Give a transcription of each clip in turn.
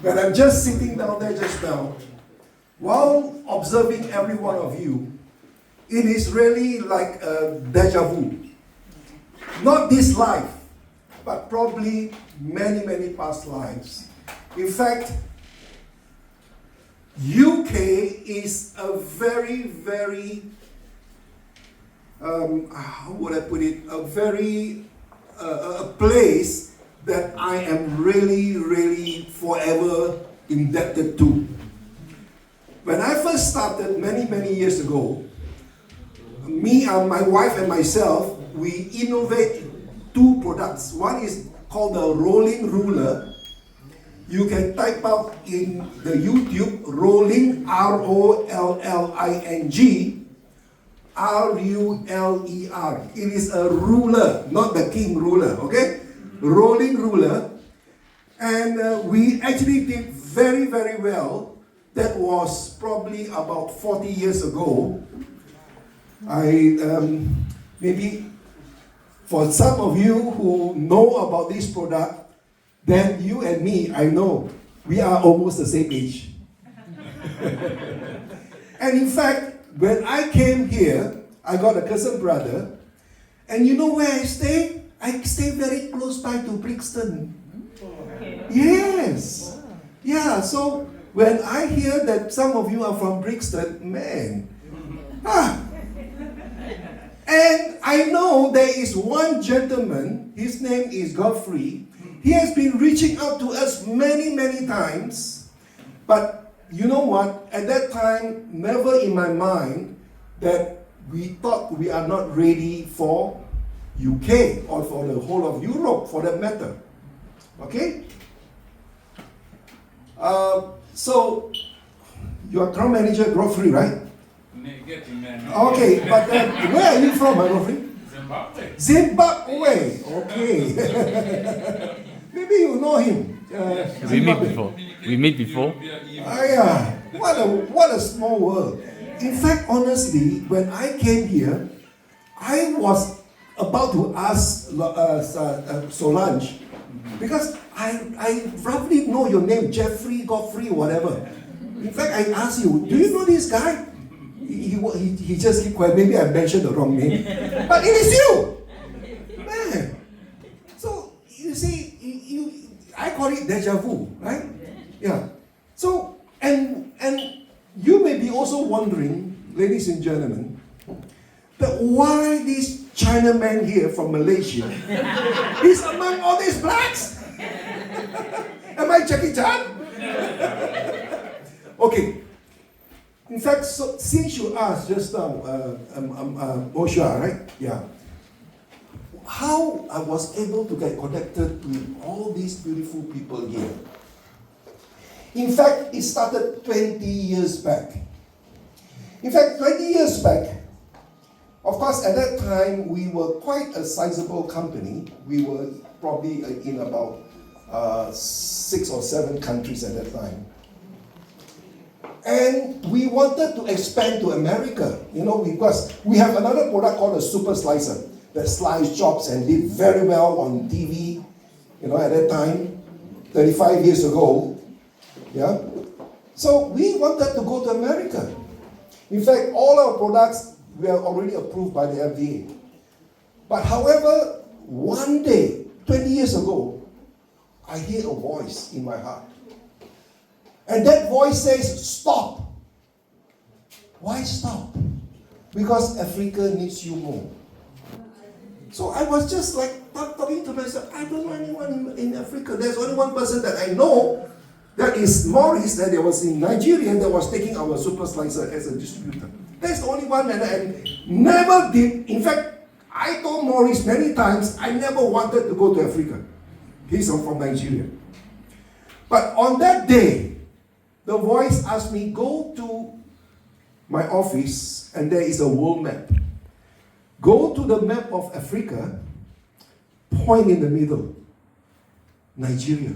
When I'm just sitting down there just now, while observing every one of you, it is really like a deja vu. Not this life, but probably many, many past lives. In fact, UK is a very, very, how would I put it, a place that I am really, really forever indebted to. When I first started many, many years ago, my wife and myself, we innovate two products. One is called the rolling ruler. You can type out in the YouTube, rolling, R-O-L-L-I-G, R-U-L-E-R. It is a ruler, not the king ruler, okay? Rolling ruler. And we actually did very, very well. That was probably about 40 years ago. Maybe for some of you who know about this product, then you and me, I know, we are almost the same age. And in fact, when I came here, I got a cousin brother, and you know where I stay? I stay very close by to Brixton. Yes. Yeah, so when I hear that some of you are from Brixton, man. And I know there is one gentleman, his name is Godfrey. He has been reaching out to us many, many times. But you know what? At that time, never in my mind that we thought we are not ready for UK or for the whole of Europe for that matter. Okay? So, you are town manager Godfrey, right? Okay, but where are you from, Godfrey? Zimbabwe. Zimbabwe, okay. Maybe you know him. We meet before. Yeah. What a small world. In fact, honestly, when I came here, I was about to ask Solange, because I roughly know your name, Jeffrey, Godfrey, whatever. In fact, I asked you, do you know this guy? He just keep quiet. Maybe I mentioned the wrong name. But it is you! Man. So, you see, I call it deja vu, right? Yeah. So, and you may be also wondering, ladies and gentlemen, that why this Chinaman here from Malaysia is among all these blacks? Am I Jackie Chan? Okay. In fact, so, since you asked just now, Moshe, right? Yeah. How I was able to get connected with all these beautiful people here. In fact, it started 20 years back. In fact, 20 years back, of course, at that time, we were quite a sizable company. We were probably in about 6 or 7 countries at that time. And we wanted to expand to America, because we have another product called a Super Slicer that sliced chops and did very well on TV, at that time, 35 years ago. Yeah. So we wanted to go to America. In fact, all our products were already approved by the FDA. But however, one day, 20 years ago, I hear a voice in my heart. And that voice says, stop. Why stop? Because Africa needs you more. So I was just like talking to myself, I don't know anyone in Africa. There's only one person that I know, that is Morris, that was in Nigeria, that was taking our Super Slicer as a distributor. That's the only one, and I never did. In fact, I told Morris many times, I never wanted to go to Africa. He's from Nigeria. But on that day, the voice asked me, go to my office, and there is a world map. Go to the map of Africa, point in the middle, Nigeria.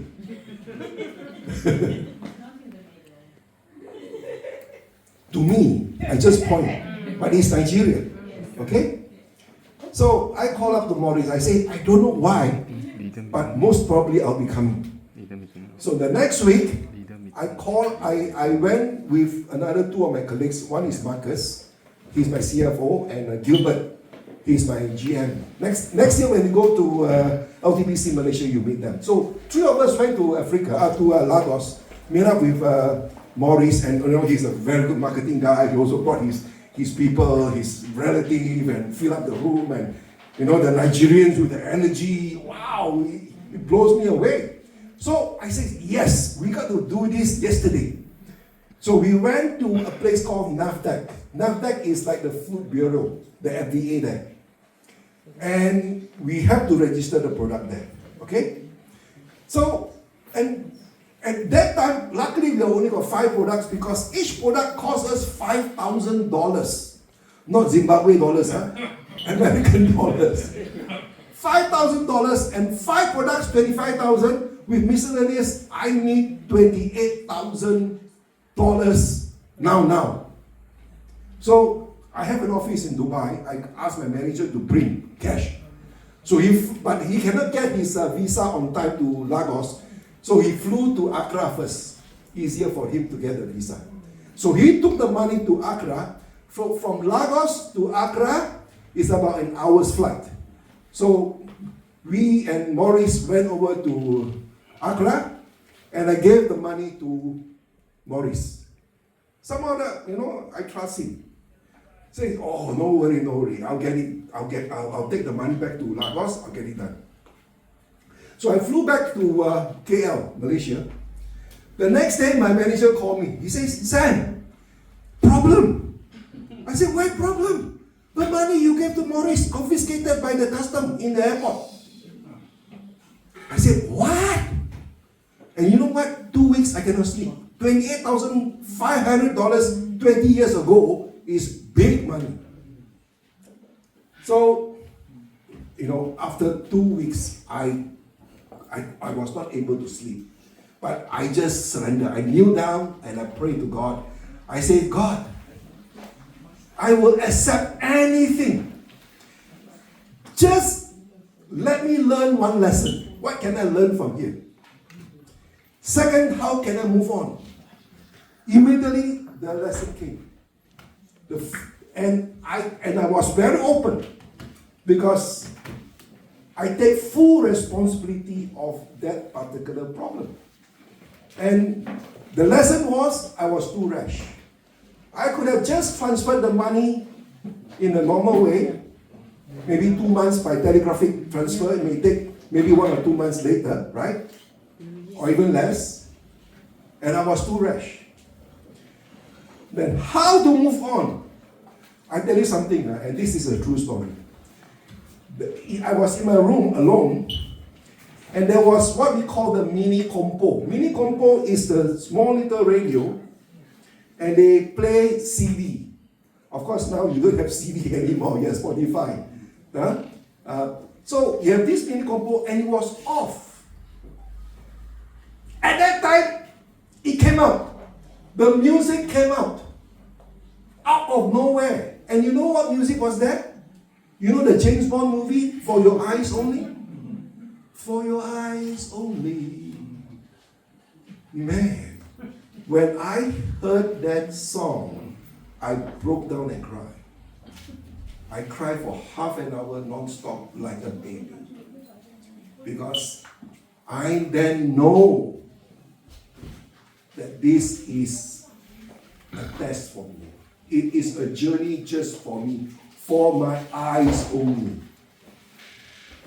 To me, I just point, but it's Nigeria, okay? So I call up to Maurice, I say, I don't know why, but most probably I'll be coming. So the next week, I went with another two of my colleagues. One is Marcus, he's my CFO, and Gilbert, he's my GM. Next year when you go to LTBC Malaysia, you meet them. So three of us went to Africa, to Lagos, meet up with Maurice, and he's a very good marketing guy. He also brought his people, his relative, and fill up the room, and the Nigerians with the energy. Wow, it blows me away. So I said, yes, we got to do this yesterday. So we went to a place called NAFDAC. NAFDAC is like the Food Bureau, the FDA there. And we have to register the product there, okay? So, and at that time, luckily we only got 5 products because each product cost us $5,000. Not Zimbabwe dollars, American dollars. $5,000 and 5 products, $25,000. With miscellaneous, I need $28,000 now. So I have an office in Dubai. I asked my manager to bring cash. But he cannot get his visa on time to Lagos. So he flew to Accra first. Easier for him to get the visa. So he took the money to Accra. From Lagos to Accra is about an hour's flight. So we and Maurice went over to Accra, and I gave the money to Maurice. Somehow that, I trust him. Says, oh, no worry, I'll get it. I'll take the money back to Lagos. I'll get it done. So I flew back to KL, Malaysia. The next day, my manager called me. He says, Sam, problem. I said, what problem? The money you gave to Maurice confiscated by the custom in the airport. I said, what? And you know what? 2 weeks I cannot sleep. $28,500 20 years ago is big money. So, after 2 weeks, I was not able to sleep. But I just surrendered. I kneel down and I prayed to God. I said, God, I will accept anything. Just let me learn one lesson. What can I learn from here? Second, how can I move on? Immediately, the lesson came. And I was very open because I take full responsibility of that particular problem. And the lesson was, I was too rash. I could have just transferred the money in a normal way, maybe 2 months by telegraphic transfer. It may take maybe 1 or 2 months later, right? Or even less. And I was too rash. Then how to move on? I tell you something, and this is a true story. I was in my room alone, and there was what we call the mini compo. Mini compo is the small little radio, and they play CD. Of course, now you don't have CD anymore, you have Spotify. So you have this mini compo, and it was off. At that time, it came out. The music came out of nowhere. And you know what music was that? You know the James Bond movie, For Your Eyes Only? For Your Eyes Only. Man, when I heard that song, I broke down and cried. I cried for half an hour non-stop like a baby. Because I then know that this is a test for me. It is a journey just for me, for my eyes only.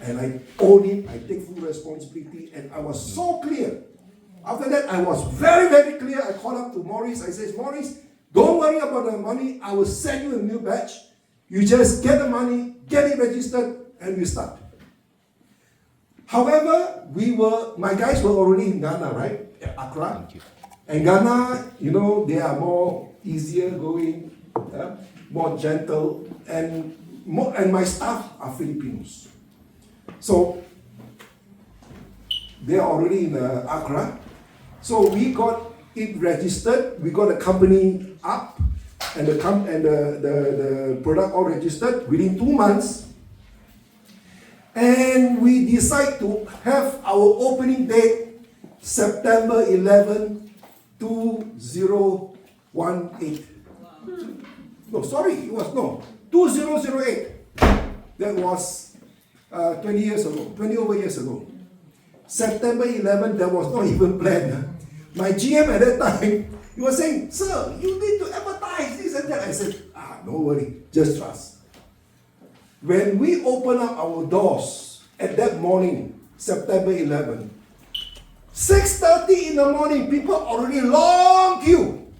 And I own it, I take full responsibility, and I was so clear. After that, I was very, very clear. I called up to Maurice. I said, Maurice, don't worry about the money. I will send you a new batch. You just get the money, get it registered, and we start. However, my guys were already in Ghana, right? Accra. And Ghana, they are more easier going, more gentle, and my staff are Filipinos. So they are already in Accra. So we got it registered. We got a company up, and the product all registered within 2 months. And we decide to have our opening date September 11, 2018. No, sorry, it was 2008. That was 20 years ago, 20 over years ago. September 11, that was not even planned. My GM at that time, he was saying, sir, you need to advertise this and that. I said, don't worry, just trust. When we open up our doors at that morning, September 11, 6:30 in the morning, people already long queue,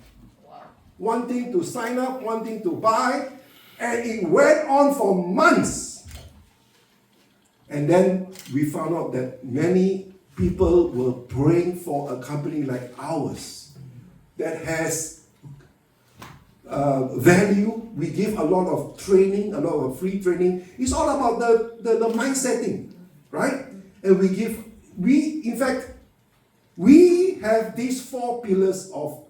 wanting to sign up, wanting to buy, and it went on for months. And then we found out that many people were praying for a company like ours that has value. We give a lot of training, a lot of free training. It's all about the mindsetting, right? And we have these 4 pillars of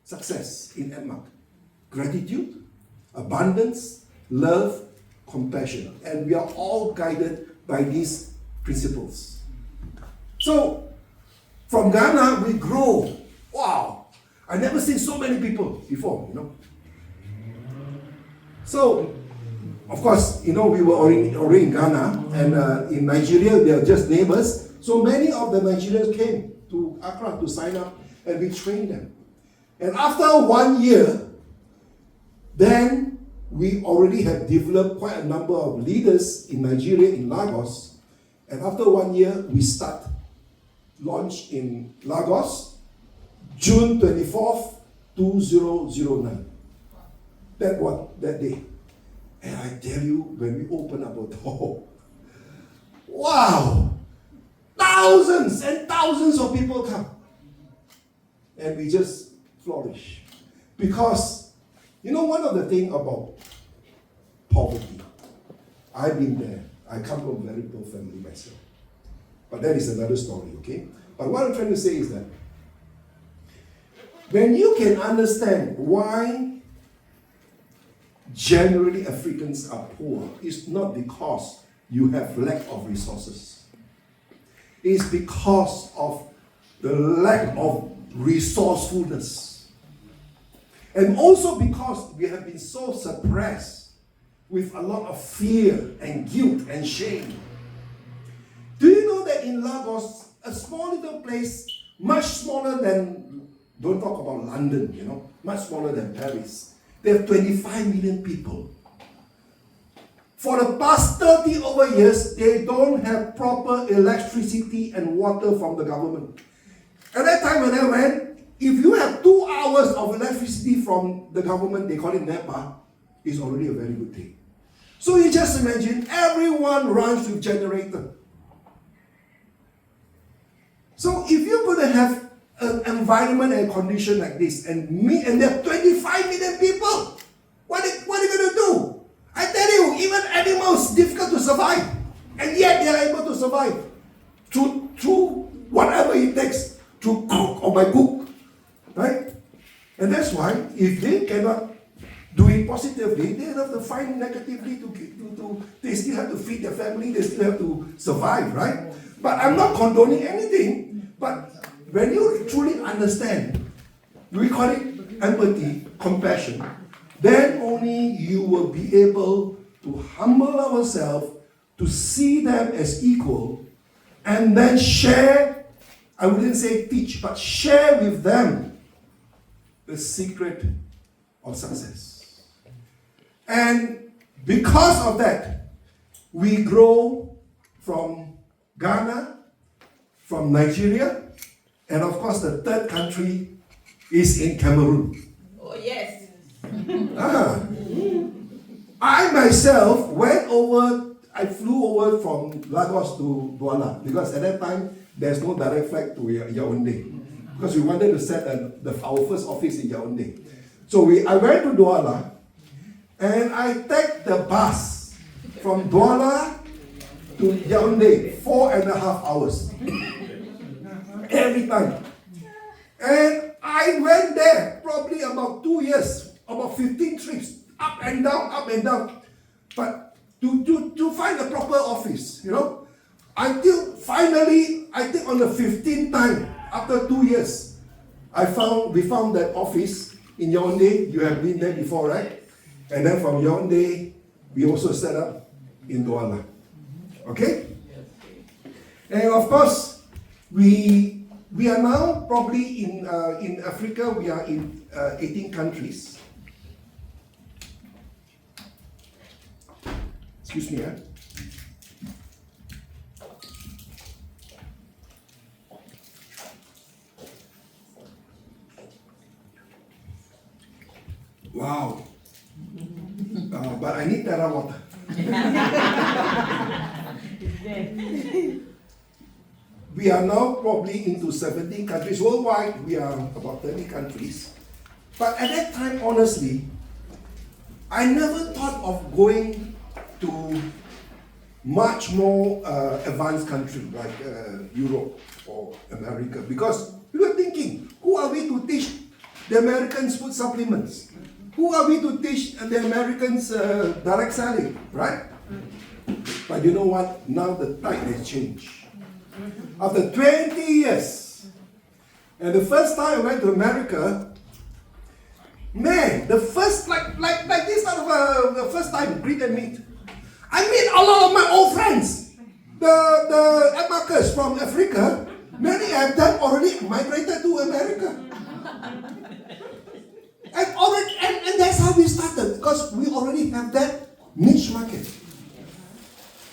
success in EdMark: gratitude, abundance, love, compassion. And we are all guided by these principles. So, from Ghana, we grow. Wow! I never seen so many people before, So, of course, we were already in Ghana, and in Nigeria, they are just neighbors. So many of the Nigerians came to Accra to sign up, and we trained them. And after 1 year, then we already have developed quite a number of leaders in Nigeria, in Lagos. And after 1 year, we launch in Lagos, June 24th, 2009. That day. And I tell you, when we open up a door, wow! Thousands and thousands of people come. And we just flourish. Because, one of the things about poverty, I've been there. I come from a very poor family myself. But that is another story, okay? But what I'm trying to say is that when you can understand why generally Africans are poor, it's not because you have lack of resources. It's because of the lack of resourcefulness. And also because we have been so suppressed with a lot of fear and guilt and shame. Do you know that in Lagos, a small little place, much smaller than, don't talk about London, much smaller than Paris, they have 25 million people. For the past 30 over years, they don't have proper electricity and water from the government. At that time when I went, if you have 2 hours of electricity from the government, they call it NEPA, it's already a very good thing. So you just imagine, everyone runs with generator. So if you're going to have an environment and condition like this, and there are 25 million people, what are you going to do? I tell you, even animals, difficult to survive. And yet they are able to survive through whatever it takes to cook or by cook. Right? And that's why, if they cannot do it positively, they have to find negatively they still have to feed their family, they still have to survive, right? But I'm not condoning anything, but when you truly understand, we call it empathy, compassion, then only you will be able to humble ourselves, to see them as equal, and then share, I wouldn't say teach, but share with them the secret of success. And because of that, we grow from Ghana, from Nigeria, and of course the third country is in Cameroon. Oh yes. I myself I flew over from Lagos to Douala, because at that time there's no direct flight to Yaoundé, because we wanted to set our first office in Yaoundé. So I went to Douala, and I take the bus from Douala to Yaoundé, 4.5 hours. Every time. And I went there probably about 2 years, about 15 trips, up and down. But to find a proper office, until finally, I think on the 15th time, after 2 years, we found that office in Yaoundé. You have been there before, right? And then from Yaoundé, we also set up in Douala. Okay? And of course, we are now probably in Africa, we are in 18 countries. Excuse me, Wow. But I need better water. We are now probably into 17 countries. Worldwide, we are about 30 countries. But at that time, honestly, I never thought of going to much more advanced country like Europe or America, because we were thinking, who are we to teach the Americans food supplements? Who are we to teach the Americans direct selling, right? But you know what? Now the tide has changed. After 20 years, and the first time I went to America, man, the first, like this kind of the first time, greet and meet. I meet a lot of my old friends. The Marcus from Africa, many of them already migrated to America. And that's how we started, because we already have that niche market.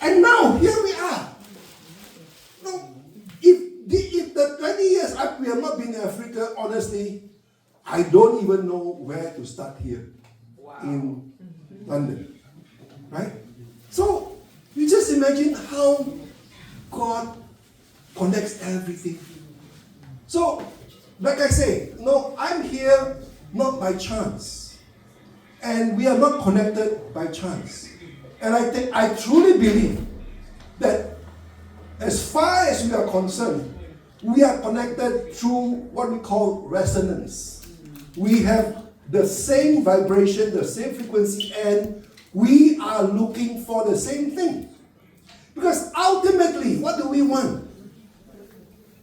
And now, here we are. Now, if the 20 years we have not been in Africa, honestly, I don't even know where to start here in London. Right? So, you just imagine how God connects everything. So, like I say, no, I'm here not by chance. And we are not connected by chance. And I truly believe that as far as we are concerned, we are connected through what we call resonance. We have the same vibration, the same frequency, and we are looking for the same thing. Because ultimately, what do we want?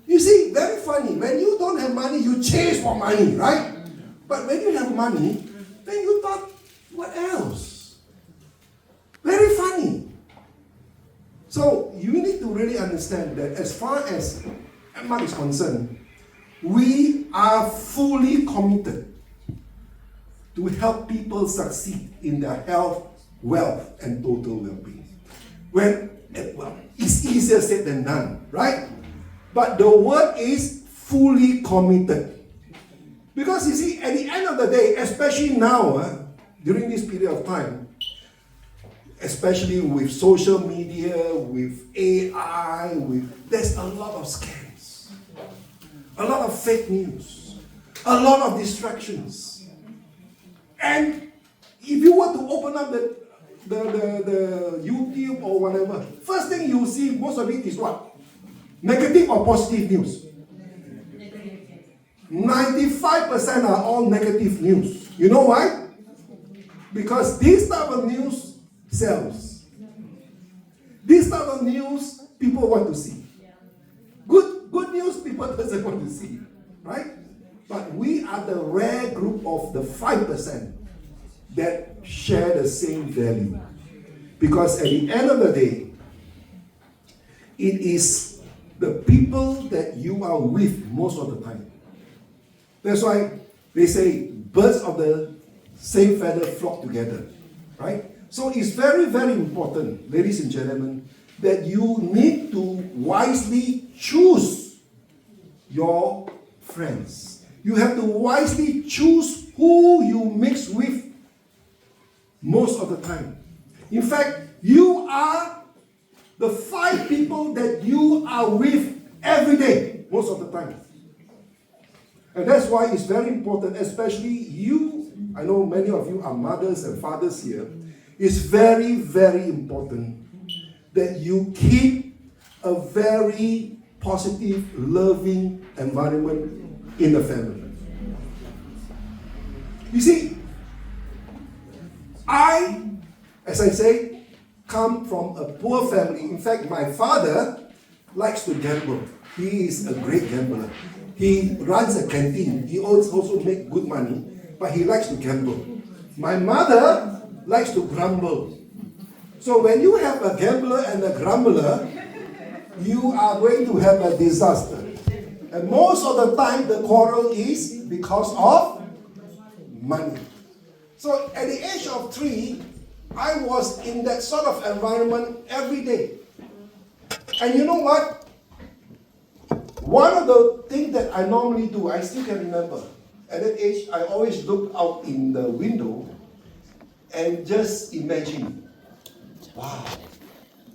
You see, very funny, when you don't have money, you chase for money, right? But when you have money, then you thought, what else? Very funny. So you need to really understand that as far as Mark is concerned, we are fully committed to help people succeed in their health, wealth, and total well-being. Well, it's easier said than done, right? But the word is fully committed. Because you see, at the end of the day, especially now, during this period of time, especially with social media, with AI, there's a lot of scams, a lot of fake news, a lot of distractions. And if you were to open up the YouTube or whatever, first thing you see, most of it is what? Negative or positive news? 95% are all negative news. You know why? Because this type of news sells. This type of news people want to see. Good news people doesn't want to see, right? But we are the rare group of the 5% that share the same value. Because at the end of the day, it is the people that you are with most of the time. That's why they say birds of the same feather flock together, right? So it's very, very important, ladies and gentlemen, that you need to wisely choose your friends. You have to wisely choose who you mix with most of the time. In fact, you are the 5 people that you are with every day, most of the time. And that's why it's very important, especially you, I know many of you are mothers and fathers here, it's very, very important that you keep a very positive, loving environment in the family. You see, as I say, come from a poor family. In fact, my father likes to gamble. He is a great gambler. He runs a canteen. He also makes good money, but he likes to gamble. My mother likes to grumble. So when you have a gambler and a grumbler, you are going to have a disaster. And most of the time, the quarrel is because of money. So at the age of 3, I was in that sort of environment every day. And you know what? One of the things that I normally do, I still can remember. At that age, I always look out in the window and just imagine, wow,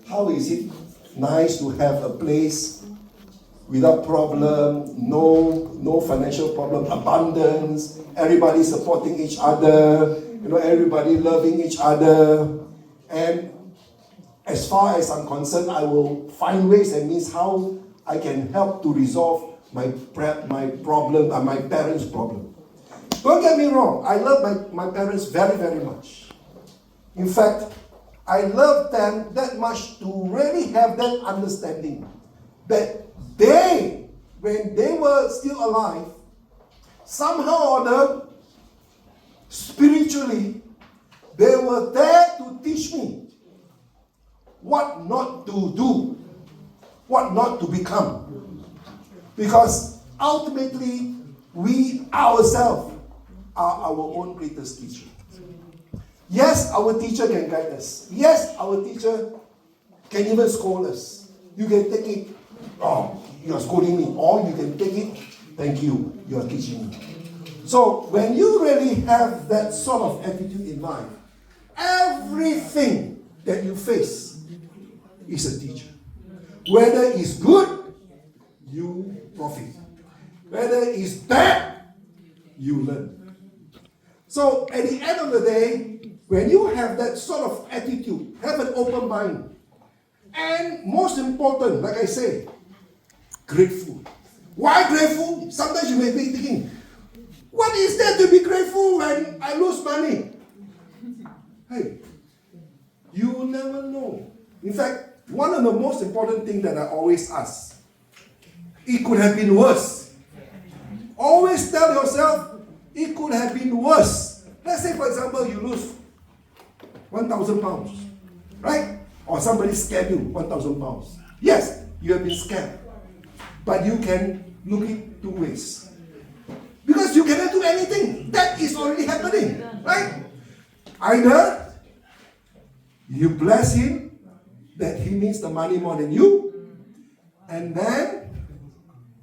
how is it nice to have a place without problem, no financial problem, abundance, everybody supporting each other, everybody loving each other. And as far as I'm concerned, I will find ways and means how I can help to resolve my problem, my parents' problem. Don't get me wrong, I love my parents very, very much. In fact, I love them that much to really have that understanding that they, when they were still alive, somehow or other, spiritually, they were there to teach me what not to do, what not to become. Because ultimately, we ourselves are our own greatest teacher. Yes, our teacher can guide us. Yes, our teacher can even scold us. You can take it, oh, you are scolding me. Or you can take it, thank you, you are teaching me. So when you really have that sort of attitude in life, everything that you face is a teacher. Whether it's good, you profit. Whether it's bad, you learn. So at the end of the day, when you have that sort of attitude, have an open mind. And most important, like I say, grateful. Why grateful? Sometimes you may be thinking, what is there to be grateful when I lose money? Hey, you will never know. In fact, one of the most important things that I always ask, it could have been worse. Always tell yourself, it could have been worse. Let's say, for example, you lose 1,000 pounds, right? Or somebody scam you 1,000 pounds. Yes, you have been scammed. But you can look it 2 ways. Because you cannot do anything. That is already happening, right? Either you bless him that he needs the money more than you, and then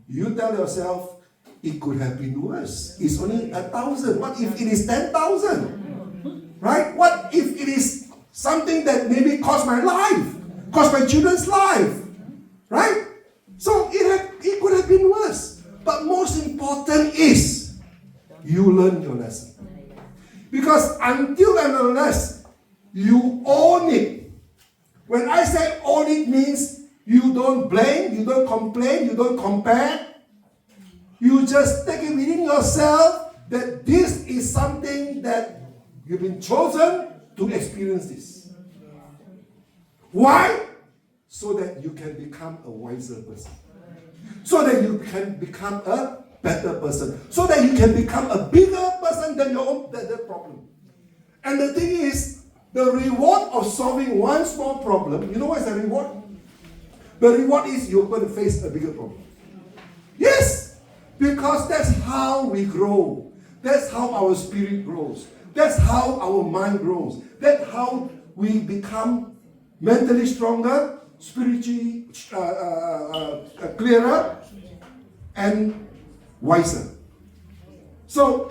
you tell yourself, it could have been worse. It's only 1,000. What if it is 10,000? Right? What if it is something that maybe cost my life, cost my children's life? Right? So it could have been worse. But most important is, you learn your lesson. Because until and unless you own it, when I say own it means you don't blame, you don't complain, you don't compare. You just take it within yourself that this is something that you've been chosen to experience this. Why? So that you can become a wiser person. So that you can become a better person. So that you can become a bigger person than your own that problem. And the thing is, the reward of solving one small problem, you know what is the reward? The reward is you're going to face a bigger problem. Yes! Because that's how we grow. That's how our spirit grows. That's how our mind grows. That's how we become mentally stronger, spiritually clearer, and wiser. So,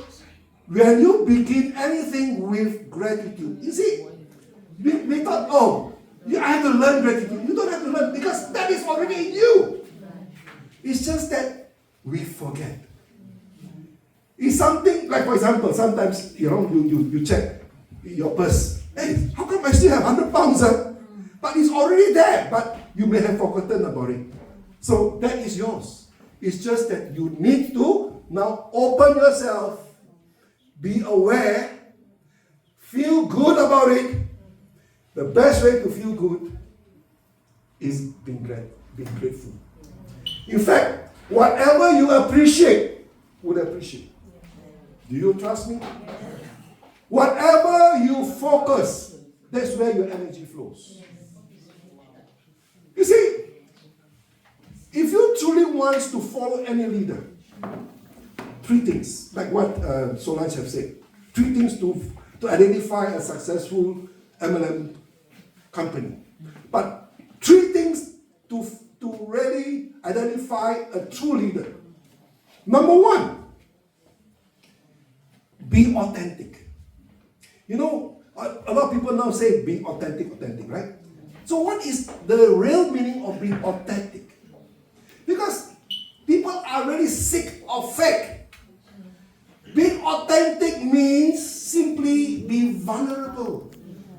when you begin anything with gratitude, you see, we thought, oh, I have to learn gratitude. You don't have to learn because that is already in you. It's just that we forget. It's something like, for example, sometimes you check your purse. Hey, how come I still have 100 pounds? But it's already there, but you may have forgotten about it. So that is yours. It's just that you need to now open yourself, be aware, feel good about it. The best way to feel good is being grateful. In fact, Whatever you appreciate, would appreciate. Do you trust me? Whatever you focus, that's where your energy flows. You see, if you truly want to follow any leader, 3 things, like what Solange have said, 3 things to identify a successful MLM company. But 3 things to really identify a true leader. Number 1, be authentic. You know, a lot of people now say being authentic, right? So what is the real meaning of being authentic? Because people are really sick of fake. Being authentic means simply be vulnerable,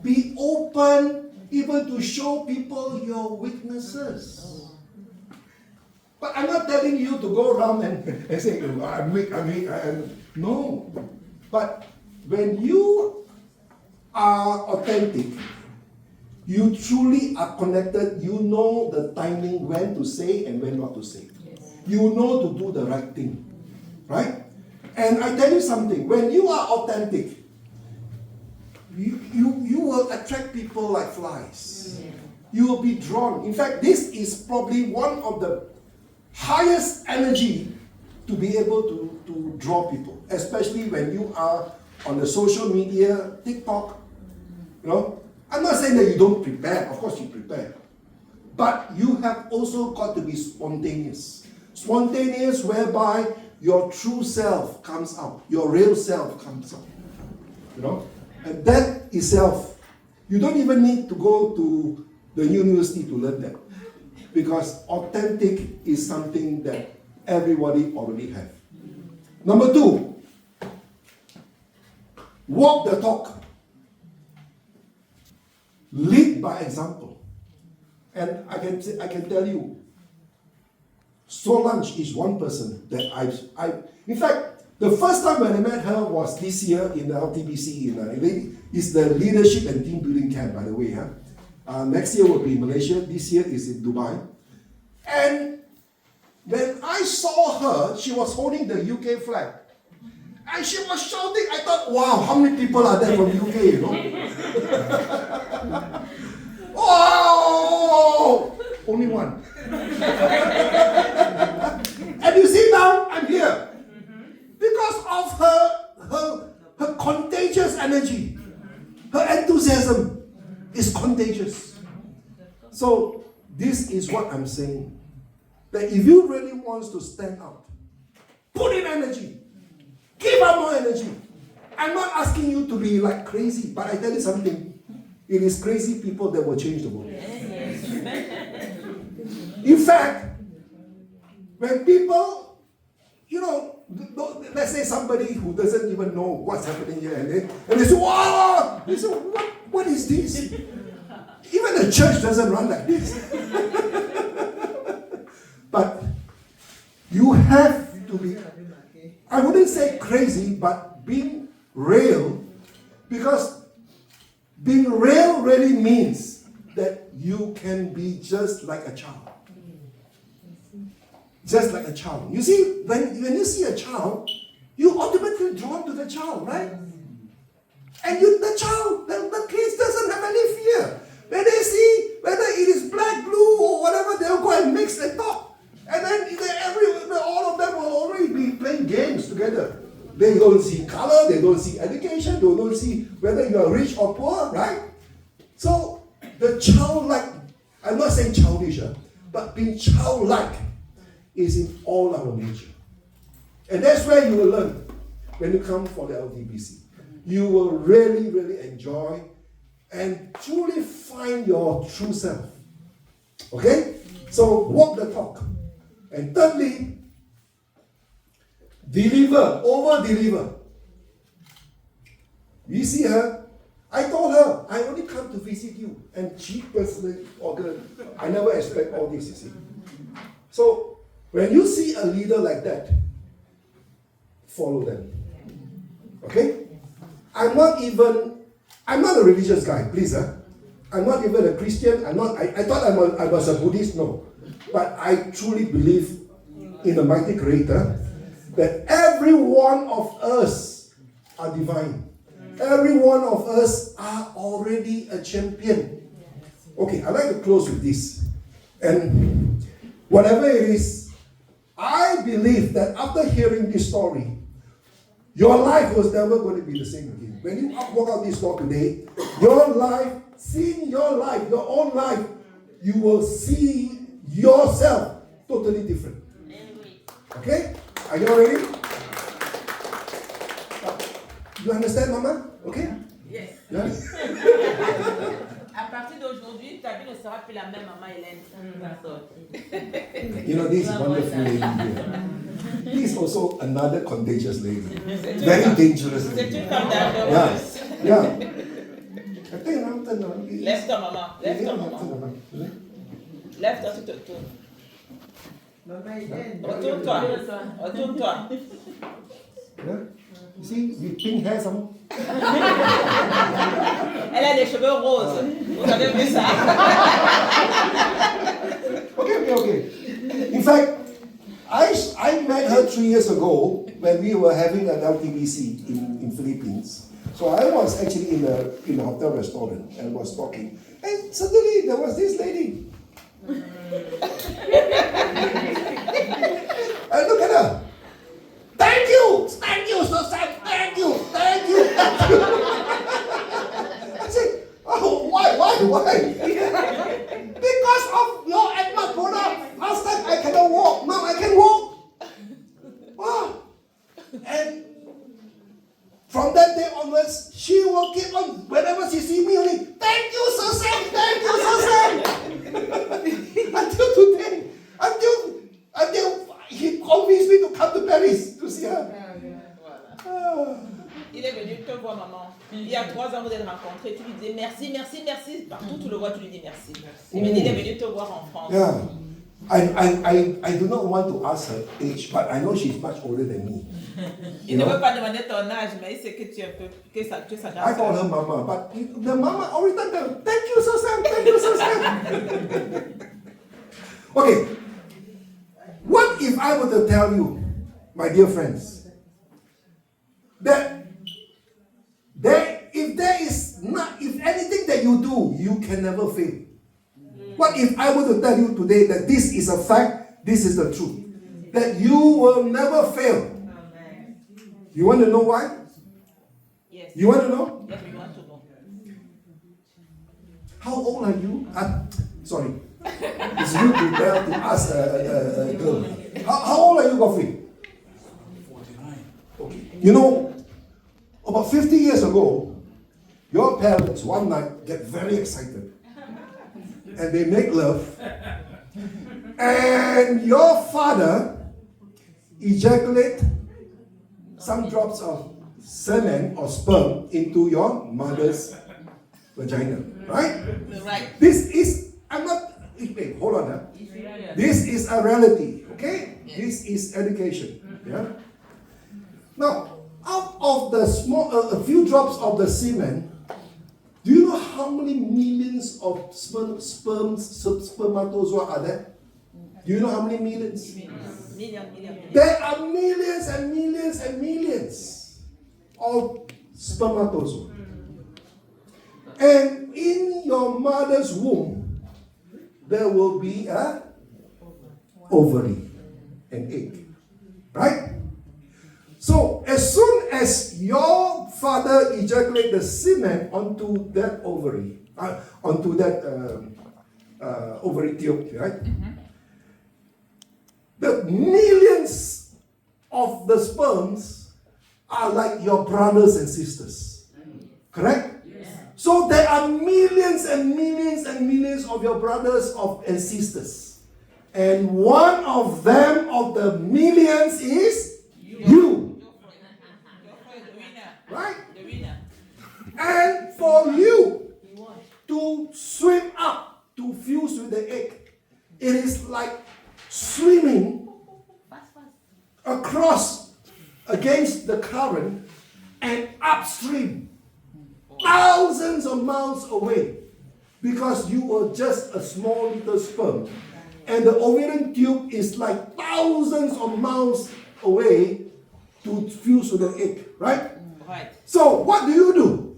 be open, even to show people your weaknesses. But I'm not telling you to go around and say, oh, I'm weak. No. But when you are authentic, you truly are connected. You know the timing when to say and when not to say. You know to do the right thing. Right? And I tell you something, when you are authentic, you will attract people like flies. You will be drawn. In fact, this is probably one of the highest energy to be able to draw people, especially when you are on the social media, TikTok. You know, I'm not saying that you don't prepare. Of course you prepare. But you have also got to be spontaneous. Spontaneous whereby your true self comes out. Your real self comes out. You know? And that itself, you don't even need to go to the university to learn that. Because authentic is something that everybody already have. Number 2, walk the talk. Lead by example. And I can tell you, Solange is one person that in fact, the first time when I met her was this year in the LTBC. It's the leadership and team building camp, by the way. Next year will be in Malaysia. This year is in Dubai. And when I saw her, she was holding the UK flag. And she was shouting. I thought, wow, how many people are there from UK, you know? Oh, only one. And you see now, I'm here. Because of her contagious energy. Her enthusiasm is contagious. So, this is what I'm saying. That if you really want to stand out, put in energy. Give up more energy. I'm not asking you to be like crazy, but I tell you something. It is crazy people that will change the world. In fact, when people, you know, let's say somebody who doesn't even know what's happening here, and they say, wow, they say, what is this? Even the church doesn't run like this. But you have to be, I wouldn't say crazy, but being real, because being real really means that you can be just like a child. Just like a child. You see, when you see a child, you automatically drawn to the child, right? And the kids doesn't have any fear. When they see whether it is black, blue, or whatever, they'll go and mix and talk. And then all of them will already be playing games together. They don't see color, they don't see education, they don't see whether you are rich or poor, right? So, the childlike, I'm not saying childish, but being childlike is in all our nature. And that's where you will learn when you come for the LTBC. You will really, really enjoy and truly find your true self. Okay? So, walk the talk. And thirdly, deliver, over-deliver. You see her? I told her, I only come to visit you. And she personally, I never expect all this, you see. So, when you see a leader like that, follow them. Okay? I'm not a religious guy, please. I'm not even a Christian. I thought I was a Buddhist, no. But I truly believe in the mighty Creator that every one of us are divine. Every one of us are already a champion. Okay, I'd like to close with this. And whatever it is, I believe that after hearing this story, your life was never going to be the same again. When you walk out this door today, your life, seeing your life, your own life, you will see yourself totally different. Okay? Are you all ready? You understand, Mama? Okay? Yes. Yeah? À partir d'aujourd'hui, ta vie ne sera plus la même, Maman Hélène. You know, this wonderful lady here. He is also another contagious lady. Very dangerous C'est lady. une femme d'argent. Yeah. Yeah. I think I'm turn around. Lève-toi, maman. Lève-toi, maman. Lève-toi, tu te tournes. Retourne-toi. Retourne-toi. Yeah. You see, with pink hair some more. Elle a des cheveux roses. Vous avez vu ça? Okay. In fact, I met her 3 years ago when we were having an LTBC in Philippines. So I was actually in a hotel restaurant and was talking. And suddenly there was this lady. I look at her. Thank you, Susan. Thank you. I said, oh, why? Because of your Edmund product. Last time I cannot walk. Now I can walk. Wow. And from that day onwards, she will keep on, whenever she sees me, only, thank you, Susan. Until today. Until he convinced me to come to Paris to see her. Il est venu te voir, maman. Il y a 3 ans, vous êtes rencontrés. Tu lui disais merci. Partout tu le vois, tu lui dis merci. Il est venu te voir en France. Yeah. I do not want to ask her age, but I know she's much older than me. Il ne veut pas demander ton âge, mais il sait que tu es un peu, que ça I call her Mama, but the Mama always tell them, thank you, Susan. Okay. What if I were to tell you, my dear friends, that if anything that you do, you can never fail. What if I were to tell you today that this is a fact, this is the truth, that you will never fail? You want to know why? Yes. You want to know? Yes, we want to know. How old are you? Sorry. It's rude to ask a girl. How old are you, Godfrey? 49. Okay. You know, about 50 years ago, your parents one night get very excited. And they make love. And your father ejaculate some drops of semen or sperm into your mother's vagina. Right? Right. This is, hold on. This is a reality. Okay? This is education. Yeah? Now, out of the a few drops of the semen, do you know how many millions of spermatozoa are there? Do you know how many millions? Million. There are millions and millions and millions of spermatozoa. And in your mother's womb, there will be a ovary, an egg. Right? So, as soon as your father ejaculates the semen onto that ovary, onto that ovary tube, right? Mm-hmm. The millions of the sperms are like your brothers and sisters. Correct? Yes. So, there are millions and millions and millions of your brothers and sisters. And one of them, of the millions, is you. Right? And for you to swim up to fuse with the egg, it is like swimming across against the current and upstream, thousands of miles away, because you were just a small little sperm. and the ovarian tube is like thousands of miles away to fuse with the egg, right? Right. So what do?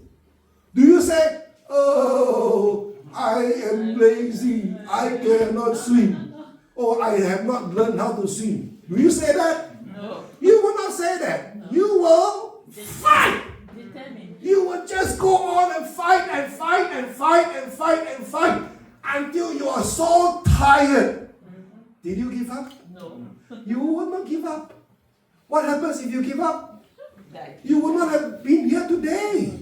Do you say, oh, I am lazy, I cannot swim, or I have not learned how to swim? Do you say that? No. You will not say that. You will fight. Determined. You will just go on and fight and fight and fight and fight and fight until you are so tired. Did you give up? No. You will not give up. What happens if you give up? Die. You would not have been here today.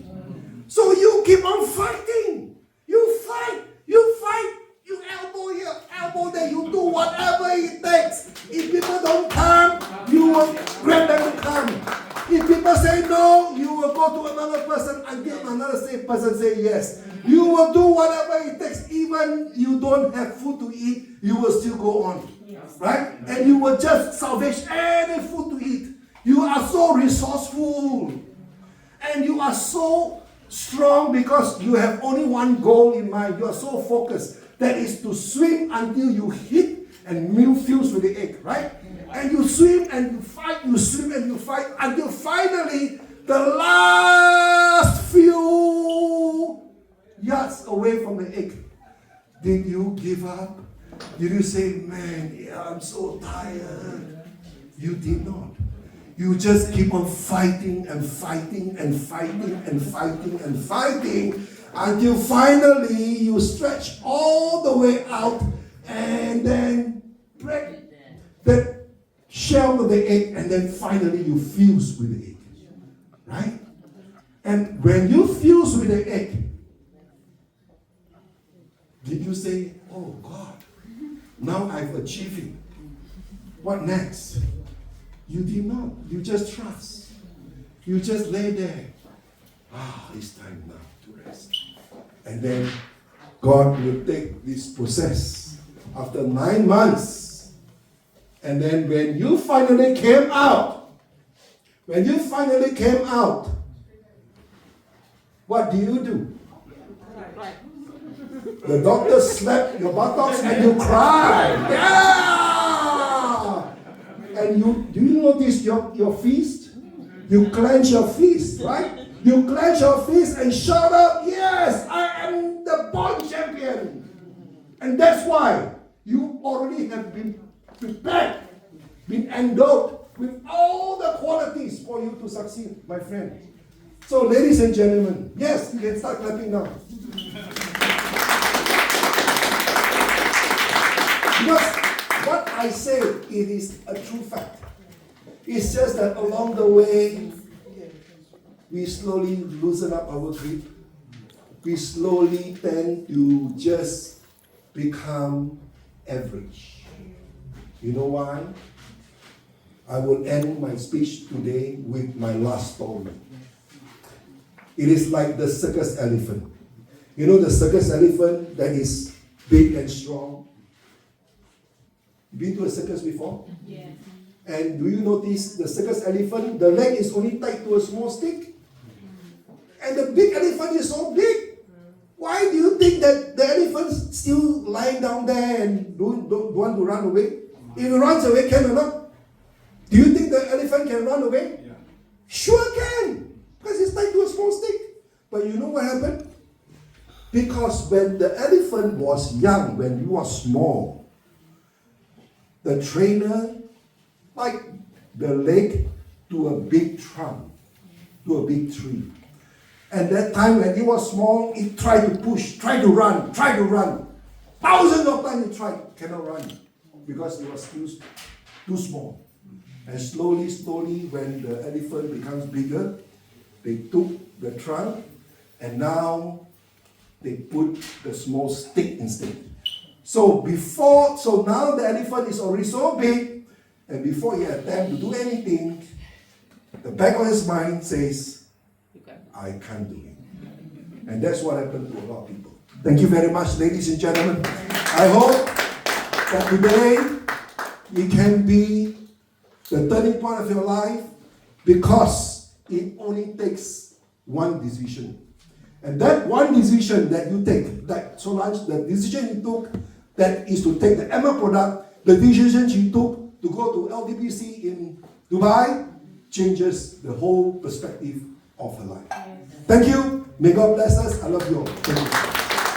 So you keep on fighting. You fight. You fight. You elbow here, elbow there. You do whatever it takes. If people don't come, you will grab them to come. If people say no, you will go to another person until another person say yes. You will do whatever it takes. Even you don't have food to eat, you will still go on. Right? And you will just salvage any food to eat. You are so resourceful. And you are so strong because you have only one goal in mind. You are so focused. That is to swim until you hit and milk fuse with the egg, right? And you swim and you fight, you swim and you fight until finally the last few yards away from the egg. Did you give up? Did you say, man, yeah, I'm so tired? You did not. You just keep on fighting and fighting and fighting and fighting and fighting until finally you stretch all the way out and then break the shell of the egg and then finally you fuse with the egg. Right? And when you fuse with the egg, did you say, oh God, now I've achieved it. What next? You did not. You just trust. You just lay there. It's time now to rest. And then God will take this process after 9 months. And then when you finally came out, what do you do? Right. The doctor slapped your buttocks and you cry. Yeah! And do you notice your fist? You clench your fist, right? You clench your fist and shout out, yes, I am the born champion. And that's why you already have been prepared, been endowed with all the qualities for you to succeed, my friend. So, ladies and gentlemen, yes, you can start clapping now. Because what I say, it is a true fact. It's just that along the way, we slowly loosen up our grip. We slowly tend to just become average. You know why? I will end my speech today with my last story. It is like the circus elephant. You know the circus elephant that is big and strong? Been to a circus before? Yes. And do you notice the circus elephant, the leg is only tied to a small stick? And the big elephant is so big. Why do you think that the elephant's still lying down there and don't want to run away? If it runs away, can or not? Do you think the elephant can run away? Yeah. Sure can. Because it's tied to a small stick. But you know what happened? Because when the elephant was young, when he was small, the trainer tied the leg to a big trunk, to a big tree. And that time when he was small, he tried to push, tried to run. Thousands of times he tried, cannot run. Because he was too small. And slowly, when the elephant becomes bigger, they took the trunk and now they put the small stick instead. So now the elephant is already so big, and before he attempts to do anything, the back of his mind says, I can't do it. And that's what happened to a lot of people. Thank you very much, ladies and gentlemen. I hope that today it can be the turning point of your life, because it only takes one decision. And that one decision that you take, that Solange, the decision you took that is to take the Emma product, the decision she took to go to LDBC in Dubai, changes the whole perspective of her life. Thank you. May God bless us. I love you all. Thank you.